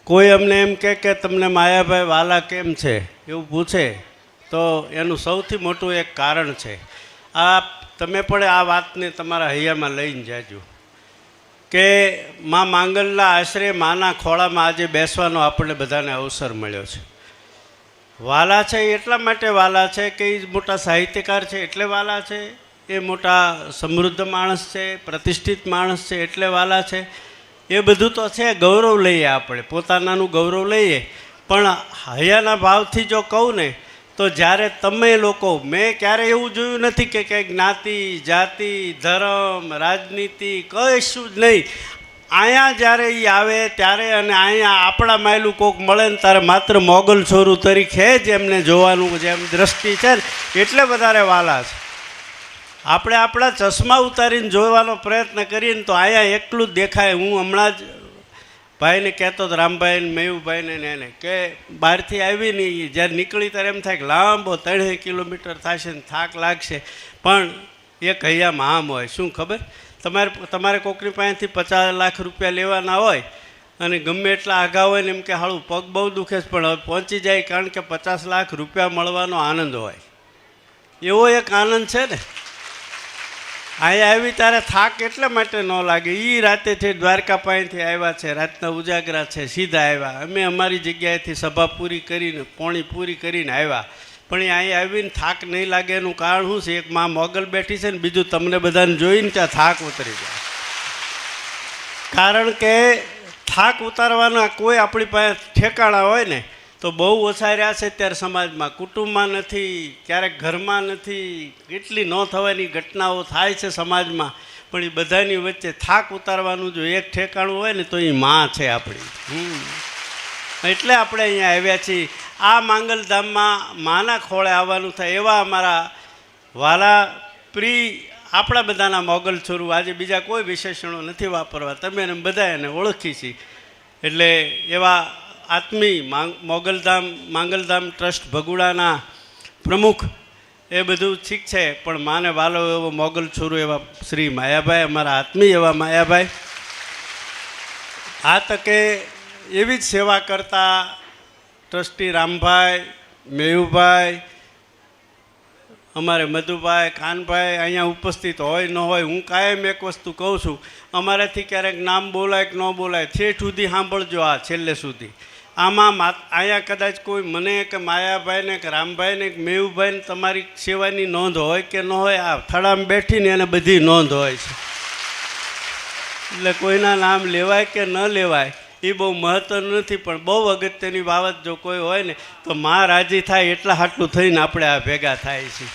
કોઈ અમને એમ કે તમને માયાભાઈ વાલા કેમ છે એવું પૂછે તો એનું સૌથી મોટું એક કારણ છે. આ તમે પણ આ વાતને તમારા હૈયામાં લઈને જાજો કે માં માંગલના આશરે માના ખોળામાં આજે બેસવાનો આપણને બધાને અવસર મળ્યો છે. વાલા છે એટલા માટે વાલા છે કે એ મોટા સાહિત્યકાર છે એટલે વાલા છે, એ મોટા સમૃદ્ધ માણસ છે, પ્રતિષ્ઠિત માણસ છે એટલે વાલા છે. એ બધું તો છે, ગૌરવ લઈએ આપણે, પોતાનાનું ગૌરવ લઈએ. પણ હૈયાના ભાવથી જો કહું ને તો જ્યારે તમે લોકો, મેં ક્યારેય એવું જોયું નથી કે કંઈ જ્ઞાતિ જાતિ ધર્મ રાજનીતિ કશું જ નહીં. અહીંયા જ્યારે એ આવે ત્યારે અને અહીંયા આપણા માયલું કોક મળે ને ત્યારે માત્ર મોગલ છોરું તરીકે જ એમને જોવાનું જેમ દ્રષ્ટિ છે ને એટલે વધારે વાલા છે. આપણે આપણા ચશ્મા ઉતારીને જોવાનો પ્રયત્ન કરીએ ને તો અહીંયા એકલું જ દેખાય. હું હમણાં જ ભાઈને કહેતો હતો, રામભાઈને મેયુભાઈને ને એને, કે બહારથી આવીને જ્યારે નીકળી ત્યારે એમ થાય કે લાંબો 3 કિલોમીટર થશે ને થાક લાગશે, પણ એક હૈયામાં આમ હોય. શું ખબર, તમારે કોકની પાસેથી 50 લાખ રૂપિયા લેવાના હોય અને ગમે એટલા આઘા હોય ને એમ કે હાળું પગ બહુ દુખે છે, પણ હવે પહોંચી જાય કારણ કે 50 લાખ રૂપિયા મળવાનો આનંદ હોય. એવો એક આનંદ છે ને. અહીંયા આવી ત્યારે થાક એટલા માટે ન લાગે. એ રાતેથી દ્વારકા પાસેથી આવ્યા છે, રાતના ઉજાગરા છે, સીધા આવ્યા. અમે અમારી જગ્યાએથી સભા પૂરી કરીને પોણી પૂરી કરીને આવ્યા, પણ એ અહીંયા આવીને થાક નહીં લાગે એનું કારણ શું છે? એક માં મોગલ બેઠી છે ને બીજું તમને બધાને જોઈને ત્યાં થાક ઉતરી જાય. કારણ કે થાક ઉતારવાના કોઈ આપણી પાસે ઠેકાણા હોય ને તો બહુ ઓછા રહ્યા છે અત્યારે સમાજમાં. કુટુંબમાં નથી, ક્યારેક ઘરમાં નથી, કેટલી ન થવાની ઘટનાઓ થાય છે સમાજમાં. પણ એ બધાની વચ્ચે થાક ઉતારવાનું જો એક ઠેકાણું હોય ને તો એ માં છે આપણી. એટલે આપણે અહીંયા આવ્યા છીએ. આ માંગલધામમાં માના ખોળે આવવાનું થાય એવા અમારા વાલા પ્રિય આપણા બધાના મોગલ છોરું. આજે બીજા કોઈ વિશેષણો નથી વાપરવા, તમે એને બધા એને ઓળખી છીએ. એટલે એવા આત્મી માંગલધામ ટ્રસ્ટ ભગુડાના પ્રમુખ એ બધું ઠીક છે, પણ માને વાલો એવો મોગલ છોરું એવા શ્રી માયાભાઈ, અમારા આત્મી એવા માયાભાઈ, આ તકે એવી જ સેવા કરતા ટ્રસ્ટી રામભાઈ, મેયુભાઈ, અમારે મધુભાઈ, કાનભાઈ અહીંયા ઉપસ્થિત હોય ન હોય. હું કાયમ એક વસ્તુ કહું છું, અમારાથી ક્યારેક નામ બોલાય કે ન બોલાય, ઠેઠ સુધી સાંભળજો. આ છેલ્લે સુધી આમાં અહીંયા કદાચ કોઈ મને કે માયાભાઈને કે રામભાઈને કે મેયુભાઈને તમારી સેવાની નોંધ હોય કે ન હોય, આ થડામાં બેઠીને એને બધી નોંધ હોય છે. એટલે કોઈના નામ લેવાય કે ન લેવાય એ બહુ મહત્ત્વનું નથી, પણ બહુ અગત્યની બાબત જો કોઈ હોય ને તો માં રાજી થાય એટલા હાટલું થઈને આપણે આ ભેગા થાય છે.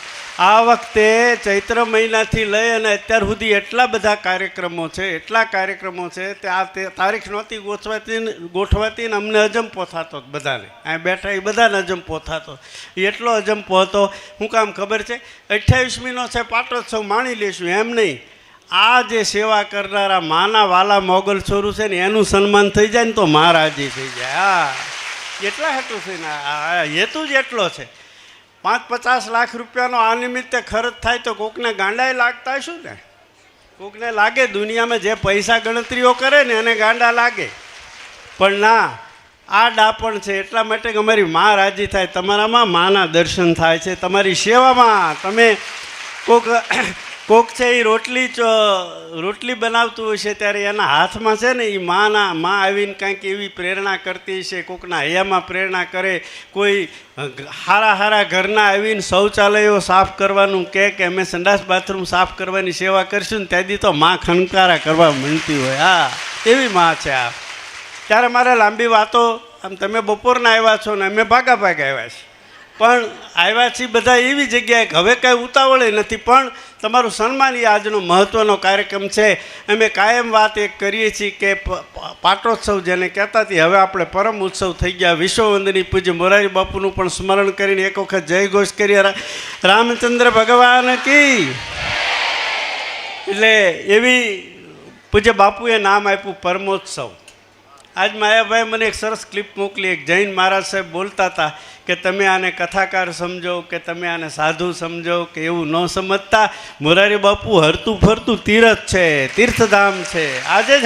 આ વખતે ચૈત્ર મહિનાથી લઈ અને અત્યાર સુધી એટલા બધા કાર્યક્રમો છે, એટલા કાર્યક્રમો છે. તે આ તારીખ નહોતી ગોઠવાતી ને અમને અજંપો થતો બધાને, અહીં બેઠા એ બધાને અજંપો થતો. એટલો અજંપો હતો. શું કામ ખબર છે? 28મીનો છે પાટોત્સવ, માણી લેશું એમ નહીં. આ જે સેવા કરનારા માના વાલા મોગલ છોરું છે ને એનું સન્માન થઈ જાય ને તો માં રાજી થઈ જાય. હા, એટલા હેતુ છે ને, હેતુ જ એટલો છે. 5-50 લાખ રૂપિયાનો આ નિમિત્તે ખર્ચ થાય તો કોકને ગાંડાએ લાગતા શું ને? કોકને લાગે, દુનિયામાં જે પૈસા ગણતરીઓ કરે ને એને ગાંડા લાગે, પણ ના, આ ડાપણ છે. એટલા માટે કે અમારી માં રાજી થાય, તમારામાં માના દર્શન થાય છે, તમારી સેવામાં. તમે કોક છે એ રોટલી બનાવતું હોય છે ત્યારે એના હાથમાં છે ને એ માં આવીને કાંઈક એવી પ્રેરણા કરતી છે, કોકના હૈયામાં પ્રેરણા કરે. કોઈ હારા ઘરના આવીને શૌચાલયો સાફ કરવાનું કે અમે સંડાસ બાથરૂમ સાફ કરવાની સેવા કરશું ને ત્યાંથી તો માં ખનકારા કરવા માંડતી હોય. હા, એવી માં છે આ. ત્યારે મારે લાંબી વાતો, આમ તમે બપોરના આવ્યા છો ને અમે ભાગા આવ્યા છીએ, પણ આવ્યા છીએ બધા એવી જગ્યાએ હવે કાંઈ ઉતાવળે નથી, પણ તમારું સન્માન એ આજનો મહત્ત્વનો કાર્યક્રમ છે. અમે કાયમ વાત એક કરીએ છીએ કે પાટોત્સવ જેને કહેતા હતી, હવે આપણે પરમ ઉત્સવ થઈ ગયા. વિશ્વવંદની પૂજ્ય મોરારી બાપુનું પણ સ્મરણ કરીને એક વખત જય ઘોષ કરીએ, રામચંદ્ર ભગવાન કી. એટલે એવી પૂજ્ય બાપુએ નામ આપ્યું પરમોત્સવ. આજ માયાભાઈ મને એક સરસ ક્લિપ મોકલી. એક જૈન મહારાજ સાહેબ બોલતા હતા કે તમે આને કથાકાર સમજો કે તમે આને સાધુ સમજો કે એવું ન સમજતા. મોરારી બાપુ હરતું ફરતું તીરથ છે, તીર્થધામ છે. આજે જ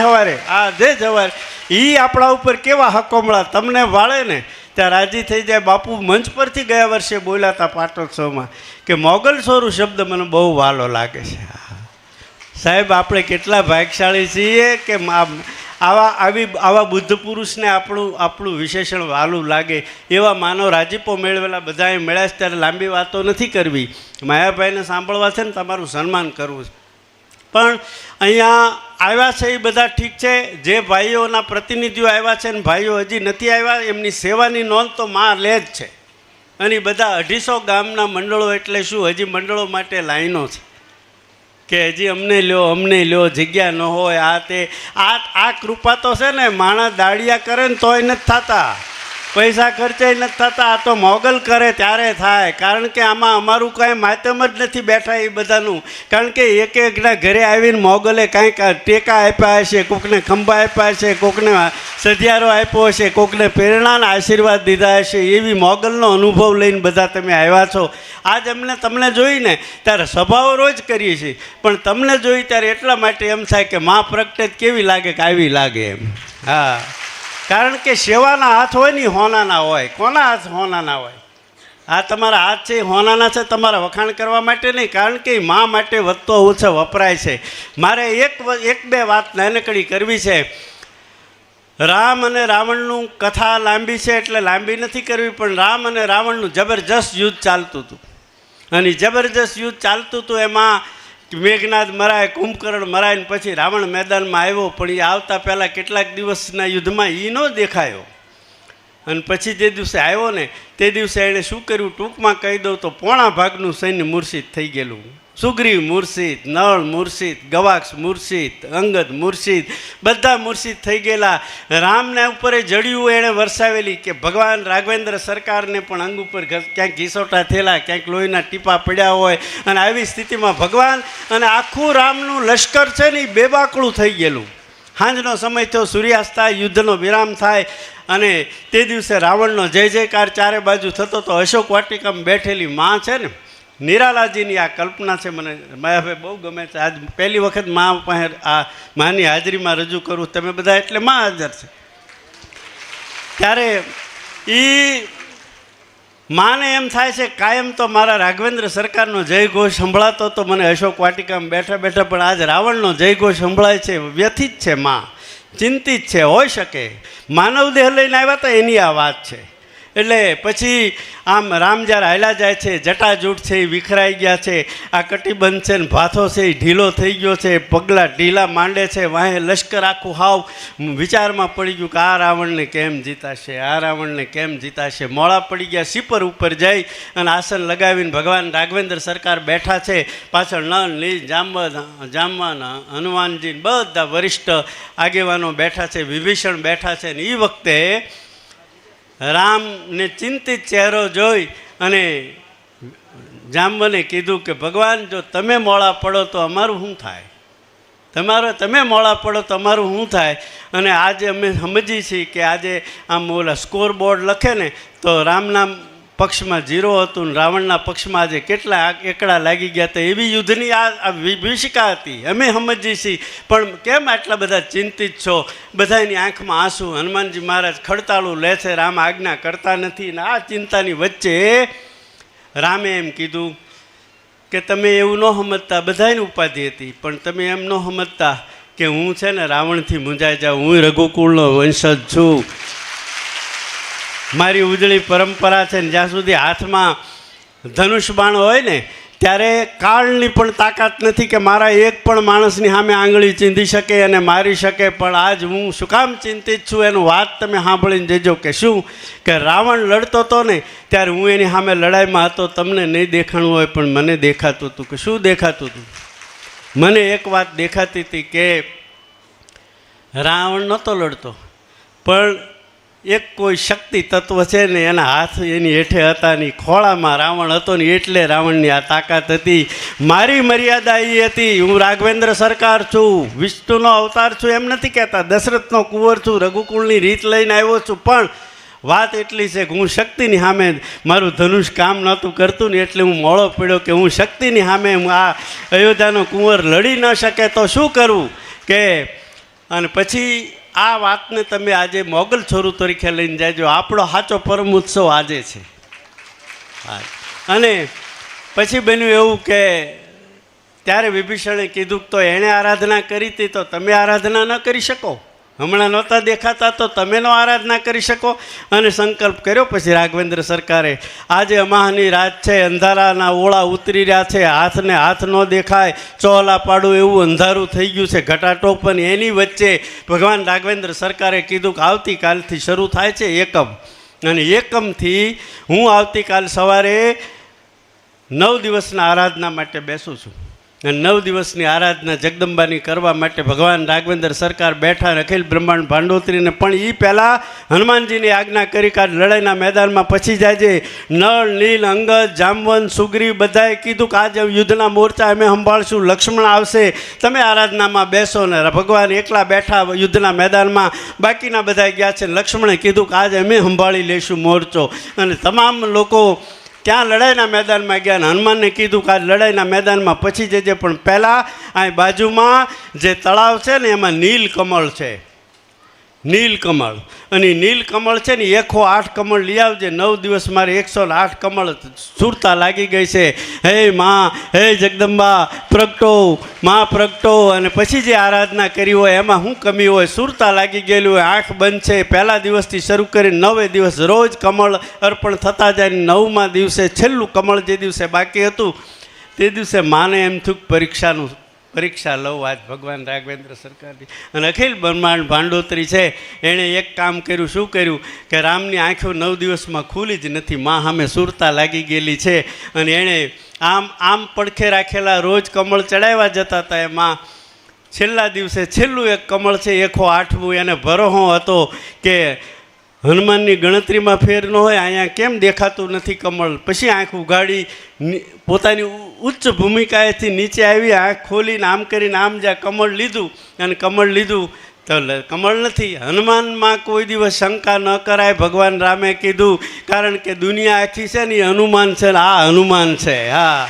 સવારે એ આપણા ઉપર કેવા હકોમળા તમને વાળે ને ત્યાં રાજી થઈ જાય. બાપુ મંચ પરથી ગયા વર્ષે બોલ્યા હતા પાટોત્સવમાં કે મોગલ સોરું શબ્દ મને બહુ વાલો લાગે છે. સાહેબ આપણે કેટલા ભાગ્યશાળી છીએ કે આવા બુદ્ધ પુરુષને આપણું વિશેષણ વાલું લાગે. એવા માનવ રાજીપો મેળવેલા બધાએ મળ્યા છે. ત્યારે લાંબી વાતો નથી કરવી. માયાભાઈને સાંભળવા છે ને તમારું સન્માન કરવું છે. પણ અહીંયા આવ્યા છે એ બધા ઠીક છે. જે ભાઈઓના પ્રતિનિધિઓ આવ્યા છે ને ભાઈઓ હજી નથી આવ્યા એમની સેવાની નોંધ તો માં લે જ છે. અને બધા 250 ગામના મંડળો એટલે શું, હજી મંડળો માટે લાઈનો છે કે હજી અમને લ્યો જગ્યા ન હોય. આ કૃપા તો છે ને માણસ દાડિયા કરે ને તોય નથી થતા, પૈસા ખર્ચે નથી થતા. આ તો મોગલ કરે ત્યારે થાય. કારણ કે આમાં અમારું કાંઈ માધ્યમ જ નથી બેઠા એ બધાનું. કારણ કે એકના ઘરે આવીને મોગલે કાંઈક ટેકા આપ્યા હશે, કોકને ખંભા આપ્યા હશે, કોકને સધિયારો આપ્યો હશે, કોકને પ્રેરણાના આશીર્વાદ દીધા હશે. એવી મોગલનો અનુભવ લઈને બધા તમે આવ્યા છો. આજ તમને જોઈને ત્યારે સભાઓ રોજ કરીએ છીએ, પણ તમને જોઈ ત્યારે એટલા માટે એમ થાય કે માં પ્રગટે કેવી લાગે કે આવી લાગે એમ. હા, કારણ કે સેવાના હાથ હોય ને હોનાના હોય. કોના હાથ હોનાના હોય? આ તમારા હાથ છે હોનાના છે તમારા વખાણ કરવા માટે નહીં, કારણ કે મા માટે વધતો ઓછો વપરાય છે. મારે એક બે વાત નાનકડી કરવી છે. રામ અને રાવણનું કથા લાંબી છે એટલે લાંબી નથી કરવી, પણ રામ અને રાવણનું જબરજસ્ત યુદ્ધ ચાલતું હતું. અને જબરજસ્ત યુદ્ધ ચાલતું હતું એમાં મેઘનાદ મરાય, કુંભકર્ણ મરાય ને પછી રાવણ મેદાનમાં આવ્યો. પણ એ આવતા પહેલાં કેટલાક દિવસના યુદ્ધમાં એ ન દેખાયો. અને પછી જે દિવસે આવ્યો ને તે દિવસે એણે શું કર્યું ટૂંકમાં કહી દઉં તો પોણા ભાગનું સૈન્ય મૂર્છિત થઈ ગયેલું. સુગ્રીવ મૂર્છિત, નળ મૂર્છિત, ગવાક્ષ મૂર્છિત, અંગદ મૂર્છિત, બધા મૂર્છિત થઈ ગયેલા. રામના ઉપર જડિયું એણે વરસાવેલી કે ભગવાન રાઘવેન્દ્ર સરકારને પણ અંગ ઉપર ક્યાંક ઘીસોટા થયેલા, ક્યાંક લોહીના ટીપા પડ્યા હોય. અને આવી સ્થિતિમાં ભગવાન અને આખું રામનું લશ્કર છે ને એ બેબાકળું થઈ ગયેલું. સાંજનો સમય થયો, સૂર્યાસ્ત થાય, યુદ્ધનો વિરામ થાય. અને તે દિવસે રાવણનો જય જયકાર ચારે બાજુ થતો તો અશોક વાટિકામાં બેઠેલી માં છે ને નિરાલાજીની આ કલ્પના છે. મને માયાભાઈ બહુ ગમે છે. આજ પહેલી વખત મા પાસે આ માની હાજરીમાં રજૂ કરું. તમે બધા એટલે માં હાજર છે. ત્યારે એ માને એમ થાય છે કાયમ તો મારા રાઘવેન્દ્ર સરકારનો જય ઘોષ સંભળાતો તો મને અશોક વાટિકામાં બેઠા બેઠા, પણ આજ રાવણનો જય ઘોષ સંભળાય છે. વ્યથિત છે માં, ચિંતિત છે. હોઈ શકે માનવ દેહ લઈને આવ્યા હતા એની આ વાત છે. એટલે પછી આમ રામ જ્યારે હાલ્યા જાય છે, જટાજૂટ છે એ વિખરાઈ ગયા છે, આ કટિબંધ છે ને ભાથો છે એ ઢીલો થઈ ગયો છે, પગલાં ઢીલા માંડે છે. વાહે લશ્કર આખું હાવ વિચારમાં પડી ગયું કે આ રાવણને કેમ જીતાશે, આ રાવણને કેમ જીતાશે. મોળા પડી ગયા. સીપર ઉપર જઈ અને આસન લગાવીને ભગવાન રાઘવેન્દ્ર સરકાર બેઠા છે. પાછળ નળ, નીલ, જામવાન, હનુમાનજી બધા વરિષ્ઠ આગેવાનો બેઠા છે, વિભીષણ બેઠા છે. ને એ વખતે રામને ચિંતિત ચહેરો જોઈ અને જાંબવને કીધું કે ભગવાન જો તમે મોડા પડો તો અમારું શું થાય? તમે મોડા પડો તો અમારું શું થાય? અને આજે અમે સમજીએ છીએ કે આજે આમ ઓલા સ્કોર બોર્ડ લખે ને તો રામના પક્ષમાં 0 હતું ને રાવણના પક્ષમાં આજે કેટલા એકડા લાગી ગયા હતા. એવી યુદ્ધની આ વિભીષિકા હતી. અમે સમજીએ છીએ. પણ કેમ આટલા બધા ચિંતિત છો? બધાની આંખમાં આંસુ. હનુમાનજી મહારાજ ખડતાળું લે છે, રામ આજ્ઞા કરતા નથી. ને આ ચિંતાની વચ્ચે રામે એમ કીધું કે તમે એવું ન સમજતા, બધાની ઉપાધિ હતી, પણ તમે એમ ન સમજતા કે હું છે ને રાવણથી મૂંઝાઈ જાઉં. હું રઘુકુળનો વંશજ છું. મારી ઉજળી પરંપરા છે ને જ્યાં સુધી હાથમાં ધનુષ બાણ હોય ને ત્યારે કાળની પણ તાકાત નથી કે મારા એક પણ માણસની સામે આંગળી ચીંધી શકે અને મારી શકે. પણ આજ હું શું કામ ચિંતિત છું એનું વાત તમે સાંભળીને જજો કે શું કે રાવણ લડતો હતો ને ત્યારે હું એની સામે લડાઈમાં હતો. તમને નહીં દેખાણું હોય પણ મને દેખાતું હતું. કે શું દેખાતું હતું? મને એક વાત દેખાતી હતી કે રાવણ નહોતો લડતો, પણ એક કોઈ શક્તિ તત્વ છે ને એના હાથ એની હેઠે હતા ની ખોળામાં રાવણ હતો ને એટલે રાવણની આ તાકાત હતી. મારી મર્યાદા એ હતી, હું રાઘવેન્દ્ર સરકાર છું, વિષ્ણુનો અવતાર છું એમ નથી કહેતા, દશરથનો કુંવર છું, રઘુકુળની રીત લઈને આવ્યો છું, પણ વાત એટલી છે કે હું શક્તિની સામે મારું ધનુષ કામ નહોતું કરતું ને એટલે હું મોળો પડ્યો કે હું શક્તિની સામે હું આ અયોધ્યાનો કુંવર લડી ન શકે તો શું કરવું કે. અને પછી આ વાતને તમે આજે મોગલ છોરું તરીકે લઈને જાજો. આપણો સાચો પરમ ઉત્સવ આજે છે. અને પછી બન્યું એવું કે ત્યારે વિભીષણે કીધું તો એણે આરાધના કરી હતી તો તમે આરાધના ન કરી શકો, હમણાં નહોતા દેખાતા તો તમે નો આરાધના કરી શકો. અને સંકલ્પ કર્યો. પછી રાઘવેન્દ્ર સરકારે આજે અમાહની રાત છે, અંધારાના ઓળા ઉતરી રહ્યા છે, હાથને હાથ ન દેખાય, ચોહલા પાડું એવું અંધારું થઈ ગયું છે, ઘટાટો. પણ એની વચ્ચે ભગવાન રાઘવેન્દ્ર સરકારે કીધું કે આવતીકાલથી શરૂ થાય છે એકમ, અને એકમથી હું આવતીકાલ સવારે 9 દિવસના આરાધના માટે બેસું છું. અને 9 દિવસની આરાધના જગદંબાની કરવા માટે ભગવાન રાઘવેન્દ્ર સરકાર બેઠા, અખિલ બ્રહ્માંડ ભાંડોતરીને પણ એ પહેલાં હનુમાનજીની આજ્ઞા કરી કે લડાઈના મેદાનમાં પછી જાય છે. નળ, નીલ, અંગદ, જામવંત, સુગ્રીવ બધાએ કીધું કે આજે યુદ્ધના મોરચા અમે સંભાળશું, લક્ષ્મણ આવશે, તમે આરાધનામાં બેસો. ને ભગવાન એકલા બેઠા યુદ્ધના મેદાનમાં, બાકીના બધા ગયા છે. લક્ષ્મણે કીધું કે આજે અમે સંભાળી લઈશું મોરચો. અને તમામ લોકો ત્યાં લડાઈના મેદાનમાં ગયા. અને હનુમાનને કીધું કે આ લડાઈના મેદાનમાં પછી જજે, પણ પહેલાં અહીં બાજુમાં જે તળાવ છે ને એમાં નીલકમળ છે, નીલકમળ. અને નીલકમળ છે ને 108 કમળ લઈ આવજે. 9 દિવસ મારે 108 કમળ સુરતા લાગી ગઈ છે. હે માં, હે જગદંબા પ્રગટો, માં પ્રગટો. અને પછી જે આરાધના કરી હોય એમાં શું કમી હોય, સુરતા લાગી ગયેલી હોય, આંખ બંધ છે. પહેલા દિવસથી શરૂ કરીને 9 દિવસ રોજ કમળ અર્પણ થતા જાય. 9મા દિવસે છેલ્લું કમળ જે દિવસે બાકી હતું તે દિવસે માને એમ થયું પરીક્ષા લઉં આજ ભગવાન રાઘવેન્દ્ર સરકારની. અને અખિલ બ્રહ્માંડ ભાંડોતરી છે એણે એક કામ કર્યું. શું કર્યું કે રામની આંખો 9 દિવસમાં ખુલી જ નથી, માં સામે સુરતા લાગી ગયેલી છે. અને એણે આમ પડખે રાખેલા રોજ કમળ ચડાવ્યા જતા હતા. એમાં છેલ્લા દિવસે છેલ્લું એક કમળ છે 108મું, એને ભરોસો હતો કે હનુમાનની ગણતરીમાં ફેર ન હોય, અહીંયા કેમ દેખાતું નથી કમળ. પછી આંખ ઉગાડી પોતાની ઉચ્ચ ભૂમિકાએથી નીચે આવી, આંખ ખોલીને આમ કરીને આમ જ્યાં કમળ લીધું, અને કમળ લીધું તો કમળ નથી. હનુમાનમાં કોઈ દિવસ શંકા ન કરાય, ભગવાન રામે કીધું, કારણ કે દુનિયા આખી છે ને એ હનુમાન છે, આ હનુમાન છે. હા,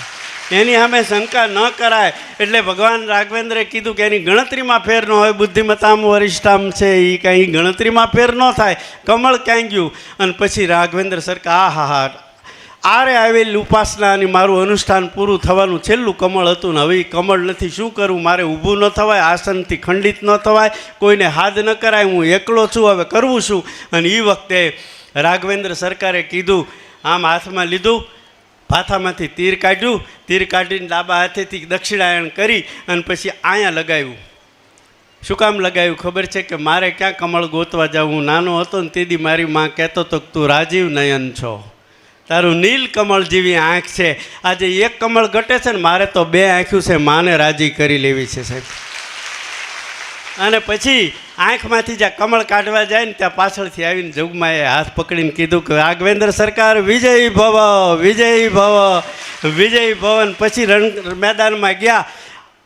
એની સામે શંકા ન કરાય. એટલે ભગવાન રાઘવેન્દ્રે કીધું કે એની ગણતરીમાં ફેર ન હોય, બુદ્ધિમતામ વરિષ્ઠામ છે, એ કાંઈ ગણતરીમાં ફેર ન થાય, કમળ ક્યાં ગયું. અને પછી રાઘવેન્દ્ર સરકાર હા આરે આવેલી ઉપાસના અને મારું અનુષ્ઠાન પૂરું થવાનું છેલ્લું કમળ હતું ને હવે કમળ નથી, શું કરું, મારે ઊભું ન થવાય, આસનથી ખંડિત ન થવાય, કોઈને હાથ ન કરાય, હું એકલો છું, હવે કરવું શું. અને એ વખતે રાઘવેન્દ્ર સરકારે કીધું, આમ હાથમાં લીધું, ભાથામાંથી તીર કાઢ્યું, તીર કાઢીને ડાબા હાથેથી દક્ષિણાયણ કરી અને પછી અહીંયા લગાવ્યું. શું કામ લગાવ્યું ખબર છે કે મારે ક્યાં કમળ ગોતવા જાઉં. હું નાનો હતો ને તેથી મારી માં કહેતો હતો કે તું રાજીવ નયન છો, તારું નીલ કમળ જેવી આંખ છે. આજે એક કમળ ઘટે છે ને મારે તો 2 આંખ્યું છે, માને રાજી કરી લેવી છે સાહેબ. અને પછી આંખમાંથી જ્યાં કમળ કાઢવા જાય ને ત્યાં પાછળથી આવીને જોગમાએ હાથ પકડીને કીધું કે રાઘવેન્દ્ર સરકાર વિજય ભવ, વિજય ભવ, વિજય ભવન. પછી રણ મેદાનમાં ગયા.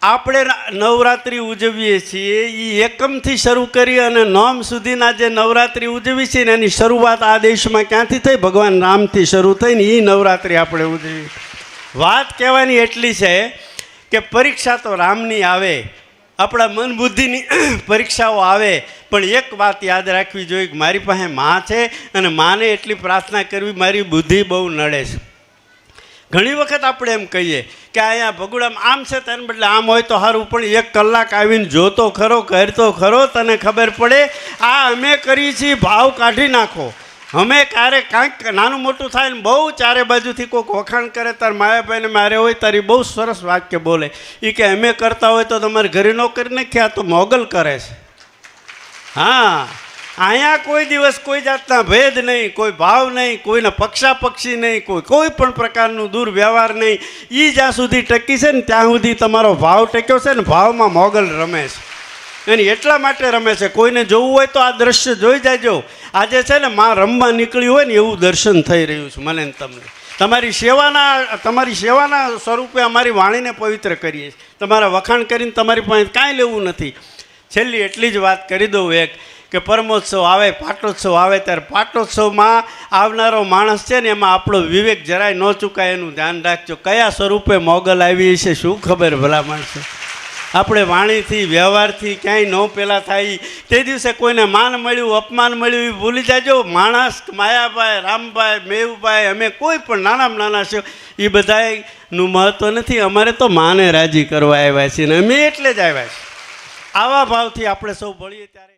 આપણે નવરાત્રિ ઉજવીએ છીએ એ એકમથી શરૂ કરી અને 9 સુધીના જે નવરાત્રિ ઉજવી છે ને એની શરૂઆત આ દેશમાં ક્યાંથી થઈ, ભગવાન રામથી શરૂ થઈને એ નવરાત્રિ આપણે ઉજવી. વાત કહેવાની એટલી છે કે પરીક્ષા તો રામની આવે, આપણા મન બુદ્ધિની પરીક્ષાઓ આવે, પણ એક વાત યાદ રાખવી જોઈએ કે મારી પાસે માં છે અને માને એટલી પ્રાર્થના કરવી, મારી બુદ્ધિ બહુ નડે છે. ઘણી વખત આપણે એમ કહીએ કે અહીંયા ભગુડામાં આમ છે, તેને બદલે આમ હોય તો સારું, પણ 1 કલાક આવીને જોતો ખરો, કરતો ખરો, તને ખબર પડે. આ અમે કરીએ છીએ, ભાવ કાઢી નાખો. અમે ક્યારેક કાંઈક નાનું મોટું થાય ને બહુ ચારે બાજુથી કોઈક વખાણ કરે, તાર માયાભાઈને મારે હોય તારી બહુ સરસ વાક્ય બોલે, એ કે અમે કરતા હોય તો તમારે ઘરે ન કરી નાખ્યા, તો મોગલ કરે છે. હા, અહીંયા કોઈ દિવસ કોઈ જાતના ભેદ નહીં, કોઈ ભાવ નહીં, કોઈના પક્ષાપક્ષી નહીં, કોઈ પણ પ્રકારનું દુર્વ્યવહાર નહીં. એ જ્યાં સુધી ટકી છે ને ત્યાં સુધી તમારો ભાવ ટક્યો છે ને, ભાવમાં મોગલ રમે છે. અને એટલા માટે રમે છે, કોઈને જોવું હોય તો આ દ્રશ્ય જોઈ જાયજો. આજે છે ને માં રમવા નીકળી હોય ને એવું દર્શન થઈ રહ્યું છે મને ને તમને. તમારી સેવાના સ્વરૂપે અમારી વાણીને પવિત્ર કરીએ છીએ. તમારા વખાણ કરીને તમારી પાસે કાંઈ લેવું નથી. છેલ્લી એટલી જ વાત કરી દઉં એક કે પરમોત્સવ આવે, પાટોત્સવ આવે ત્યારે પાટોત્સવમાં આવનારો માણસ છે ને એમાં આપણો વિવેક જરાય ન ચૂકાય એનું ધ્યાન રાખજો. કયા સ્વરૂપે મોગલ આવી છે શું ખબર ભલા માણસો. આપણે વાણીથી વ્યવહારથી ક્યાંય ન પેલા થાય. તે દિવસે કોઈને માન મળ્યું અપમાન મળ્યું એ ભૂલી જાજો. માણસ માયાભાઈ, રામભાઈ, મેહુભાઈ, અમે કોઈ પણ નાનામાં નાના છે એ બધાનું મહત્ત્વ નથી. અમારે તો માને રાજી કરવા આવ્યા છીએ ને અમે એટલે જ આવ્યા છીએ. આવા ભાવથી આપણે સૌ ભળીએ ત્યારે